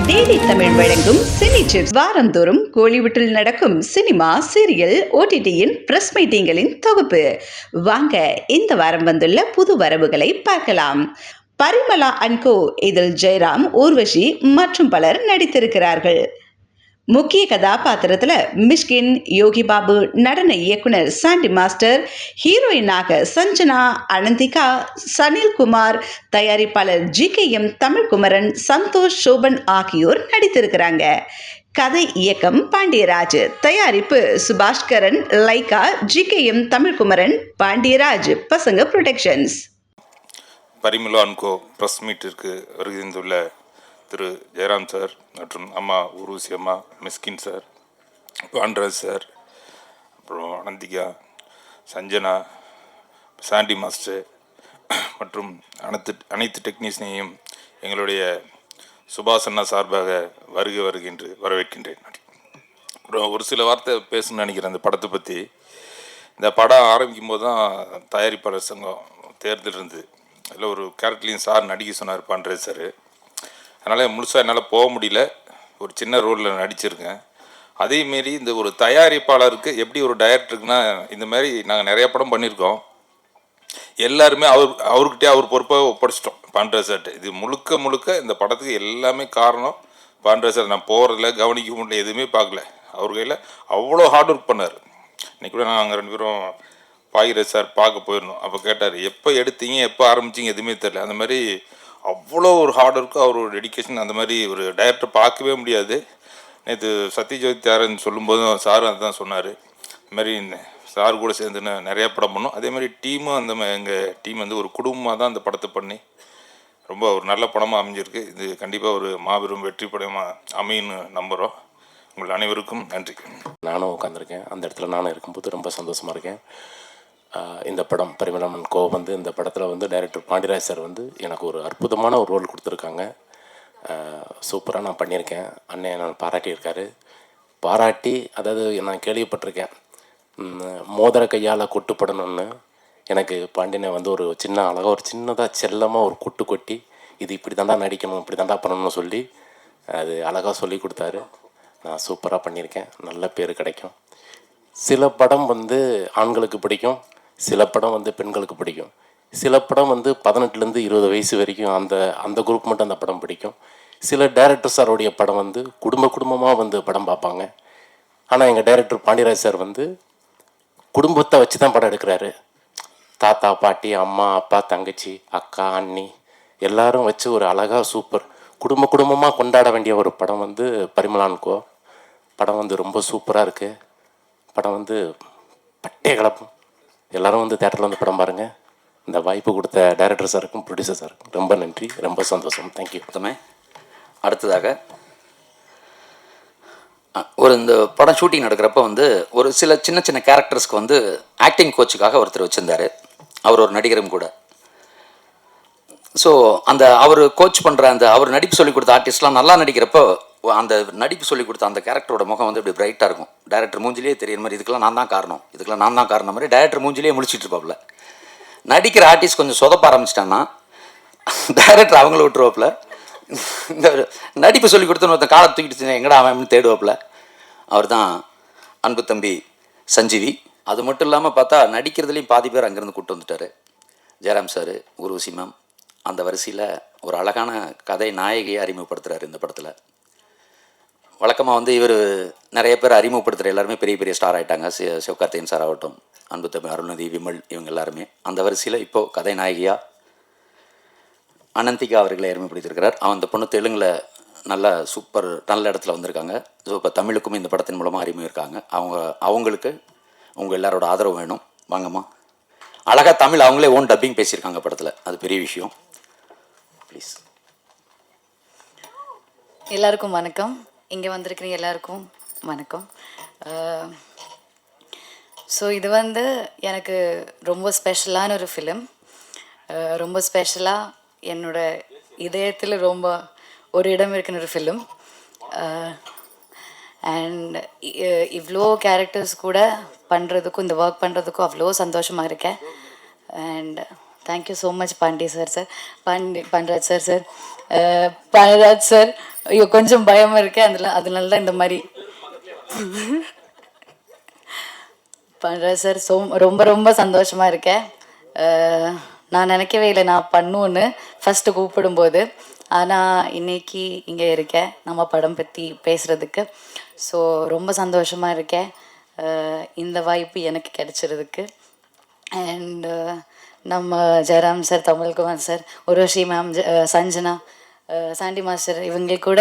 Daily Tamil வழங்கும் cine chips. வாரந்தோறும் கோலிவுட்டில் நடக்கும் சினிமா, சீரியல், ஓடிடியின் பிரஸ் மீட்டிங்களின் தொகுப்பு. வாங்க இந்த வாரம் வந்துள்ள புது வரவுகளை பார்க்கலாம். பரிமளா அண்ட் கோ இதில் ஜெயராம், ஊர்வஷி மற்றும் பலர் நடித்திருக்கிறார்கள். முக்கிய கதாபாத்திரத்துல மிஷ்கின், யோகி பாபு, நடன இயக்குனர் சாண்டி மாஸ்டர், ஹீரோயினாக சஞ்சனா, அனந்திகா, சனில்குமார், தயாரிப்பாளர் GKM தமிழ்குமரன், சந்தோஷ், சோபன் ஆகியோர் நடித்திருக்கிறாங்க. கதை இயக்கம் பாண்டியராஜ், தயாரிப்பு Subaskaran, Lyca, GKM Tamilkumaran, Pandiraj, Pasanga productions. Parimala and co press மீட்டிற்கு வருகின்றுள்ள திரு ஜெயராம் சார் மற்றும் அம்மா ஊர்வசி அம்மா, மிஸ்கின் சார், பாண்டராஜ் சார், அப்புறம் அனந்திகா, சஞ்சனா, சாண்டி மாஸ்டர் மற்றும் அனைத்து டெக்னீஷியனையும் எங்களுடைய சுபாஷ் சார்பாக வருகின்ற வரவேற்கின்றேன். அப்புறம் ஒரு சில வார்த்தை பேசணும்னு நினைக்கிறேன் இந்த படத்தை பற்றி. இந்த படம் ஆரம்பிக்கும் போது தான் தயாரிப்பாளர் சங்கம் தேர்தல் இருந்தது. அதில் ஒரு கேரக்டர்லையும் சார் நடிக்க சொன்னார் பாண்டராஜ் சார். அதனால் முழுசாக என்னால் போக முடியல, ஒரு சின்ன ரோலில் நடிச்சிருக்கேன். அதேமாரி இந்த ஒரு தயாரிப்பாளருக்கு எப்படி ஒரு டைரக்டருக்குன்னா, இந்த மாதிரி நாங்கள் நிறையா படம் பண்ணியிருக்கோம். எல்லாருமே அவர்கிட்டே அவர் பொறுப்பாக ஒப்படைச்சிட்டோம் பாண்டராஜ் சார்கிட்ட. இது முழுக்க இந்த படத்துக்கு எல்லாமே காரணம் பாண்டராஜ் சார். நான் போகிறதில்ல, கவனிக்க முடியல, எதுவுமே பார்க்கல. அவர் கையில் அவ்வளோ ஹார்ட் ஒர்க் பண்ணார். இன்றைக்கி கூட நாங்கள் 2 பேரும் பாகிராஜ் சார் பார்க்க போயிருந்தோம். அப்போ கேட்டார், எப்போ எடுத்தீங்க, எப்போ ஆரம்பிச்சிங்க, எதுவுமே தெரில. அந்த மாதிரி அவ்வளோ ஒரு ஹார்ட் ஒர்க்கு, அவரோட டெடிக்கேஷன், அந்த மாதிரி ஒரு டைரக்டர் பார்க்கவே முடியாது. நேற்று சத்யஜோதி தாரன் சொல்லும்போதும் சாரும் அதுதான் சொன்னார். இந்த மாதிரி சார் கூட சேர்ந்து நிறையா படம் பண்ணோம். அதே மாதிரி டீமும் எங்கள் டீம் வந்து ஒரு குடும்பமாக தான் அந்த படத்தை பண்ணி ரொம்ப ஒரு நல்ல படமாக அமைஞ்சிருக்கு. இது கண்டிப்பாக ஒரு மாபெரும் வெற்றி படமாக அமையுன்னு நம்புகிறோம். உங்கள் அனைவருக்கும் நன்றி. நானும் உட்காந்துருக்கேன், அந்த இடத்துல நானும் இருக்கும்போது ரொம்ப சந்தோஷமாக இருக்கேன். இந்த படம் பரிமளா அண்ட் கோ வந்து இந்த படத்தில் வந்து டைரக்டர் பாண்டியராஜ் சார் வந்து எனக்கு ஒரு அற்புதமான ஒரு ரோல் கொடுத்துருக்காங்க. சூப்பராக நான் பண்ணியிருக்கேன். அண்ணன் நான் பாராட்டியிருக்காரு. அதாவது நான் கேள்விப்பட்டிருக்கேன், மோதிர கையால் கொட்டுப்படணும்னு. எனக்கு பாண்டியனை வந்து ஒரு சின்ன அழகாக ஒரு சின்னதாக செல்லமாக ஒரு கொட்டு கொட்டி, இது இப்படி தாண்டா நடிக்கணும், இப்படி தாண்டா பண்ணணும்னு சொல்லி அது அழகாக சொல்லி கொடுத்தாரு. நான் சூப்பராக பண்ணியிருக்கேன். நல்ல பேர் கிடைக்கும். சில படம் வந்து ஆண்களுக்கு பிடிக்கும், சில படம் வந்து பெண்களுக்கு பிடிக்கும். சில படம் வந்து 18லேருந்து 20 வயசு வரைக்கும் அந்த குரூப் மட்டும் அந்த படம் பிடிக்கும். சில டைரக்டர் சாரோடைய படம் வந்து குடும்பமாக வந்து படம் பார்ப்பாங்க. ஆனால் எங்கள் டைரக்டர் பாண்டியராஜ் சார் வந்து குடும்பத்தை வச்சு தான் படம் எடுக்கிறாரு. தாத்தா, பாட்டி, அம்மா, அப்பா, தங்கச்சி, அக்கா, அண்ணி எல்லாரும் வச்சு ஒரு அழகாக சூப்பர் குடும்பமாக கொண்டாட வேண்டிய ஒரு படம் வந்து பரிமளா அண்ட் கோ. படம் வந்து ரொம்ப சூப்பராக இருக்குது. படம் வந்து பட்டே கலப்பும். எல்லோரும் வந்து தேட்டரில் வந்து படம் பாருங்கள். இந்த வாய்ப்பு கொடுத்த டைரக்டர் சாருக்கும் ப்ரொடியூசர் சாருக்கும் ரொம்ப நன்றி, ரொம்ப சந்தோஷம். தேங்க்யூ. அடுத்ததாக இந்த படம் ஷூட்டிங் நடக்கிறப்ப வந்து ஒரு சில சின்ன கேரக்டர்ஸ்க்கு வந்து ஆக்டிங் கோச்சுக்காக ஒருத்தர் வச்சுருந்தார். அவர் ஒரு நடிகரும் கூட. ஸோ அவர் கோச் பண்ணுற அவர் நடிப்பு சொல்லிக் கொடுத்த ஆர்டிஸ்ட்லாம் நல்லா நடிக்கிறப்போ அந்த நடிப்பு சொல்லிக் கொடுத்த அந்த கேரக்டரோட முகம் வந்து இப்படி பிரைட்டாக இருக்கும். டைரக்டர் மூஞ்சிலே தெரியுற மாதிரி, இதுக்கெல்லாம் நான் தான் காரணம் மாதிரி டைரக்டர் மூஞ்சிலே முடிச்சிட்டு இருப்பாப்புல. நடிக்கிற ஆர்டிஸ்ட் கொஞ்சம் சொதப்ப ஆரம்பிச்சிட்டான்னா டைரக்டர் அவங்கள விட்டுருவாப்புல. இந்த நடிப்பு சொல்லி கொடுத்தோன்னு ஒருத்தன் காலை தூக்கிட்டு எங்கடா அவன் தேடுவாப்புல. அவர் தான் அன்பு தம்பி சஞ்சீவி. அது மட்டும் இல்லாமல் பார்த்தா நடிக்கிறதுலேயும் பாதி பேர் அங்கேருந்து கூப்பிட்டு வந்துட்டார். ஜெயராம் சார், ஊர்வசி மேம், அந்த வரிசையில் ஒரு அழகான கதை நாயகியை அறிமுகப்படுத்துகிறார் இந்த படத்தில். வழக்கமாக வந்து இவர் நிறைய பேர் அறிமுகப்படுத்துகிற எல்லாருமே பெரிய ஸ்டார் ஆகிட்டாங்க. சிவகார்த்திகேயன் சார் ஆகட்டும், அன்பு தம்பி அருள்நிதி, விமல், இவங்க எல்லாருமே. அந்த வரிசையில் இப்போது கதை நாயகியாக அனந்திகா அவர்களை அறிமுகப்படுத்தியிருக்கிறார். அந்த பொண்ணு தெலுங்கில் நல்ல இடத்துல வந்திருக்காங்க. ஸோ இப்போ தமிழுக்கும் இந்த படத்தின் மூலமாக அறிமுகம் அவங்களுக்கு உங்கள் எல்லாரோட ஆதரவு வேணும். வாங்கம்மா. அழகாக தமிழ் அவங்களே ஓன் டப்பிங் பேசியிருக்காங்க படத்தில், அது பெரிய விஷயம். ப்ளீஸ். எல்லாருக்கும் வணக்கம். இங்கே வந்திருக்கிற எல்லாருக்கும் வணக்கம். ஸோ இது வந்து எனக்கு ரொம்ப ஸ்பெஷலான ஒரு ஃபிலிம். ரொம்ப ஸ்பெஷலாக என்னோட இதயத்தில் ரொம்ப ஒரு இடம் இருக்குன்னு ஒரு ஃபிலிம். அண்ட் இவ்வளோ கேரக்டர்ஸ் கூட பண்ணுறதுக்கும் இந்த ஒர்க் பண்ணுறதுக்கும் அவ்வளோ சந்தோஷமாக இருக்கேன். And thank you so much Pandi sir Pandiraj sir Pandiraj sir ஐயோ கொஞ்சம் பயமாக இருக்கேன் அதனால தான் இந்த மாதிரி பாண்டராஜ் சார் ரொம்ப ரொம்ப சந்தோஷமாக இருக்கேன். நான் நினைக்கவே இல்லை நான் பண்ணுவேன்னு ஃபஸ்ட்டு கூப்பிடும்போது. ஆனால் இன்னைக்கு இங்கே இருக்கேன் நம்ம படம் பற்றி பேசுகிறதுக்கு. ஸோ ரொம்ப சந்தோஷமாக இருக்கேன் இந்த வாய்ப்பு எனக்கு கிடைச்சிறதுக்கு. அண்டு நம்ம Jayaram sir, Tamilkumar sir, Urvashi ma'am, Sanjana, Sandy master இவங்க கூட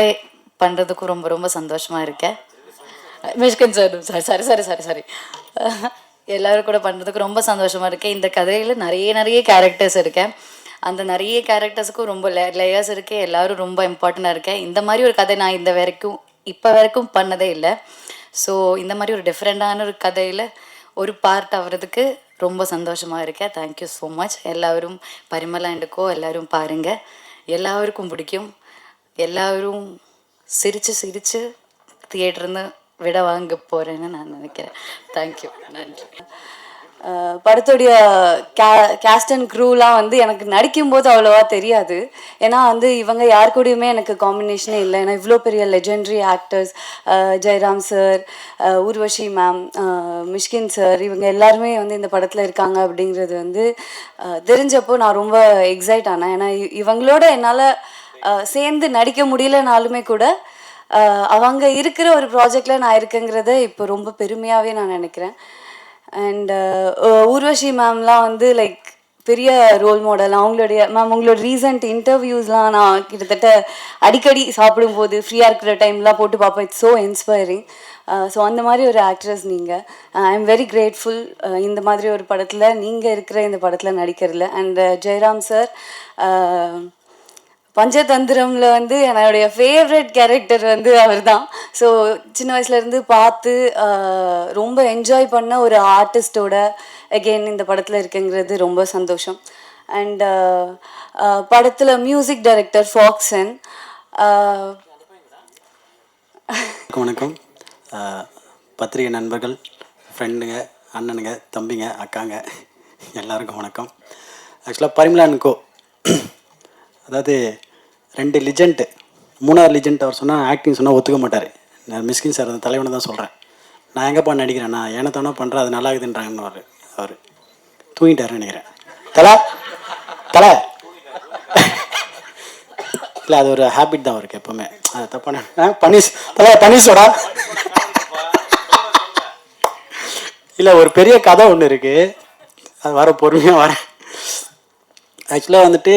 பண்ணுறதுக்கும் ரொம்ப ரொம்ப சந்தோஷமாக இருக்கேன். மிஷ்கின் சார் சாரி எல்லோரும் கூட பண்ணுறதுக்கு ரொம்ப சந்தோஷமாக இருக்கேன். இந்த கதையில் நிறைய கேரக்டர்ஸ் இருக்கேன். அந்த நிறைய கேரக்டர்ஸுக்கும் ரொம்ப லேயர்ஸ் இருக்குது. எல்லோரும் ரொம்ப இம்பார்ட்டண்ட்டாக இருக்கேன். இந்த மாதிரி ஒரு கதை நான் இப்போ வரைக்கும் பண்ணதே இல்லை. ஸோ இந்த மாதிரி ஒரு டிஃப்ரெண்ட்டான ஒரு கதையில் ஒரு பார்ட் ஆகிறதுக்கு ரொம்ப சந்தோஷமாக இருக்கேன். Thank you so much. எல்லோரும் பரிமளா அண்ட் கோ எல்லோரும் பாருங்கள், எல்லாருக்கும் பிடிக்கும். எல்லோரும் சிரித்து தியேட்டர்னு விட வாங்க போகிறேன்னு நான் நினைக்கிறேன். தேங்க்யூ, நன்றி. படத்துடைய கேஸ்ட் அண்ட் க்ரூலாம் வந்து எனக்கு நடிக்கும்போது அவ்வளோவா தெரியாது. ஏன்னா வந்து இவங்க யார் கூடயுமே எனக்கு காம்பினேஷனே இல்லை. ஏன்னா இவ்வளோ பெரிய legendary actors Jayaram sir, Urvashi ma'am, Mysskin sir இவங்க எல்லாருமே வந்து இந்த படத்தில் இருக்காங்க அப்படிங்கிறது வந்து தெரிஞ்சப்போ நான் ரொம்ப எக்ஸைட் ஆனேன். ஏன்னா இவங்களோட என்னால் சேர்ந்து நடிக்க முடியலனாலுமே கூட அவங்க இருக்கிற ஒரு ப்ராஜெக்டில் நான் இருக்கேங்கிறத இப்போ ரொம்ப பெருமையாகவே நான் நினைக்கிறேன். அண்ட் ஊர்வஷி மேம்லாம் வந்து லைக் பெரிய ரோல் மாடல். உங்களோட ரீசன்ட் இன்டர்வியூஸ்லாம் நான் கிட்டத்தட்ட அடிக்கடி சாப்பிடும்போது ஃப்ரீயாக இருக்கிற டைம்லாம் போட்டு பார்ப்பேன். It's so inspiring. ஸோ அந்த மாதிரி ஒரு ஆக்ட்ரஸ் நீங்கள். ஐ எம் வெரி கிரேட்ஃபுல் இந்த மாதிரி ஒரு படத்தில் நீங்கள் இருக்கிற இந்த படத்தில் நடிக்கிறதில்ல. அண்ட் ஜெயராம் சார் பஞ்சதந்திரமில் வந்து என்னுடைய ஃபேவரட் கேரக்டர் வந்து அவர் தான். ஸோ சின்ன வயசுலேருந்து பார்த்து ரொம்ப என்ஜாய் பண்ண ஒரு ஆர்டிஸ்டோட அகெயின் இந்த படத்தில் இருக்குங்கிறது ரொம்ப சந்தோஷம். அண்ட் படத்தில் மியூசிக் டைரக்டர் ஃபாக்சன். வணக்கம். பத்திரிகை நண்பர்கள், ஃப்ரெண்டுங்க, அண்ணனுங்க, தம்பிங்க, அக்காங்க எல்லாருக்கும் வணக்கம். ஆக்சுவலாக பரிமளா அண்ட் கோ, அதாவது 2 லிஜெண்ட், 3வது லிஜெண்ட் அவர் சொன்னால் ஆக்டிங் சொன்னால் ஒத்துக்க மாட்டார். நான் மிஸ்கின் சார் அந்த தலைவனை தான் சொல்கிறேன். நான் எங்கேப்பா நடிக்கிறேன், நான் ஏனத்தானோ பண்ணுறேன், அது நல்லா இருக்குதுன்றாங்கன்னு அவர் தூங்கிட்டாருன்னு நினைக்கிறேன். தலை இல்லை, அது ஒரு ஹேபிட் தான் அவருக்கு எப்போவுமே. அது தப்பான பனிஷோடா இல்லை, ஒரு பெரிய கதை ஒன்று இருக்குது, அது வர பொறுமையாக வரேன். ஆக்சுவலாக வந்துட்டு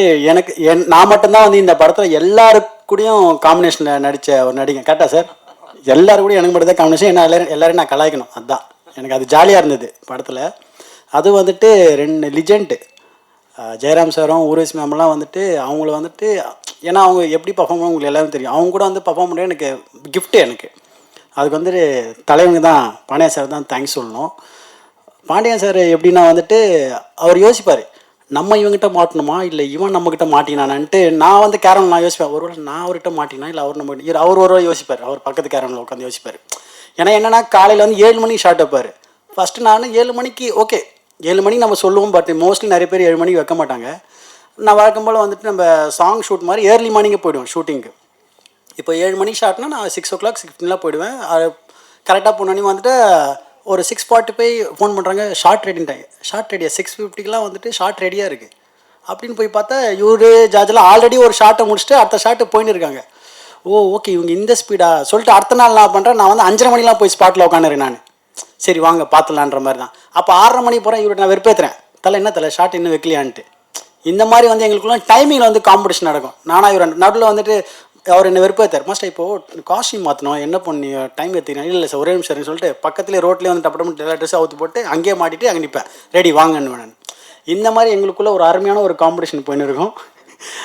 நான் மட்டும்தான் வந்து இந்த படத்தில் எல்லாருக்கூடையும் காம்பினேஷனில் நடித்த ஒரு நடிகை. கரெக்டாக சார்? எல்லாரும் கூட எனக்கு மட்டும் தான் காம்பினேஷன். ஏன்னா எல்லோரும் நான் கலாய்க்கணும், அதுதான் எனக்கு அது ஜாலியாக இருந்தது படத்தில். அது வந்துட்டு 2 லிஜெண்ட்டு ஜெயராம் சாரும் ஊர்வசி மேம்லாம் வந்துட்டு அவங்கள வந்துட்டு, ஏன்னா அவங்க எப்படி பர்ஃபார்ம் பண்ண உங்களுக்கு எல்லாரும் தெரியும். அவங்க கூட வந்து பர்ஃபார்ம் பண்ண எனக்கு கிஃப்ட்டு. எனக்கு அதுக்கு வந்துட்டு தலைவங்க தான், பாண்டியன் சார் தான் தேங்க்ஸ் சொல்லணும். பாண்டியன் சார் எப்படின்னா வந்துட்டு அவர் யோசிப்பார், நம்ம இவங்ககிட்ட மாட்டணுமா இல்லை இவன் நம்மக்கிட்ட மாட்டினானான்ட்டு. நான் வந்து கேரமில் நான் யோசிப்பேன், ஒருவேளை நான் அவர்கிட்ட மாட்டினா இல்லை அவர் நம்ம அவர் ஒரு யோசிப்பார், அவர் பக்கத்து கேரமில் உட்காந்து யோசிப்பார். ஏன்னா என்னென்னா காலையில் வந்து 7 மணிக்கு ஷார்ட் வைப்பார். ஃபஸ்ட்டு நான் 7 மணிக்கு ஓகே 7 மணிக்கு நம்ம சொல்லுவோம், பட் மோஸ்ட்லி நிறைய பேர் 7 மணிக்கு வைக்க மாட்டாங்க. நான் வழக்கம் போல் வந்துட்டு நம்ம சாங் ஷூட் மாதிரி ஏர்லி மார்னிங்கே போய்டுவேன் ஷூட்டிங்க்கு. இப்போ 7 மணிக்கு ஷார்ட்னா நான் 6 o'clock 6:15 போய்டுவேன். கரெக்டாக போனோன்னே வந்துட்டு ஒரு 6:45 ஃபோன் பண்ணுறாங்க, ஷார்ட் ரெடின்ட்டாங்க. ஷார்ட் ரெடியாக 6:50க்கெலாம் வந்துட்டு ஷார்ட் ரெடியாக இருக்குது அப்படின்னு போய் பார்த்தா இவரு ஜார்ஜெலாம் ஆல்ரெடி ஒரு ஷார்ட்டை முடிச்சுட்டு அடுத்த ஷார்ட்டு போயின்னு இருக்காங்க. ஓகே இவங்க இந்த ஸ்பீடாக சொல்லிட்டு அடுத்த நாள் நான் பண்ணுறேன், நான் வந்து 5:30 மணிலாம் போய் ஸ்பாட்டில் உட்காந்துறேன். நான் சரி வாங்க பார்த்துலான்ற மாதிரி தான். அப்போ 6:30 மணிக்கு போகிறேன், இவரை நான் வெறுப்பேற்றுறேன், என்ன தலை ஷார்ட் இன்னும் வைக்கலையான்ட்டு. இந்த மாதிரி வந்து எங்களுக்குள்ள டைமிங்கில் வந்து காம்படிஷன் நடக்கும். நானாக இவர் நடுவில் வந்துட்டு அவர் என்ன வெறுப்பேற்றார். மாஸ்டர் இப்போது காஸ்டியூம் மாற்றணும், என்ன பண்ணி டைம் எடுத்துக்கிறேன். இல்லை சார் ஒரே நிமிஷம் சொல்லிட்டு பக்கத்துலேயே ரோட்லேயே வந்து டப்பு எல்லா ட்ரெஸ்ஸும் அவுத்து போட்டு அங்கேயே மாட்டிட்டு அங்கே நிற்பேன், ரெடி வாங்கன்னு வேணும். இந்த மாதிரி எங்களுக்குள்ளே ஒரு அருமையான ஒரு காம்படிஷன் போயின்னு இருக்கும்.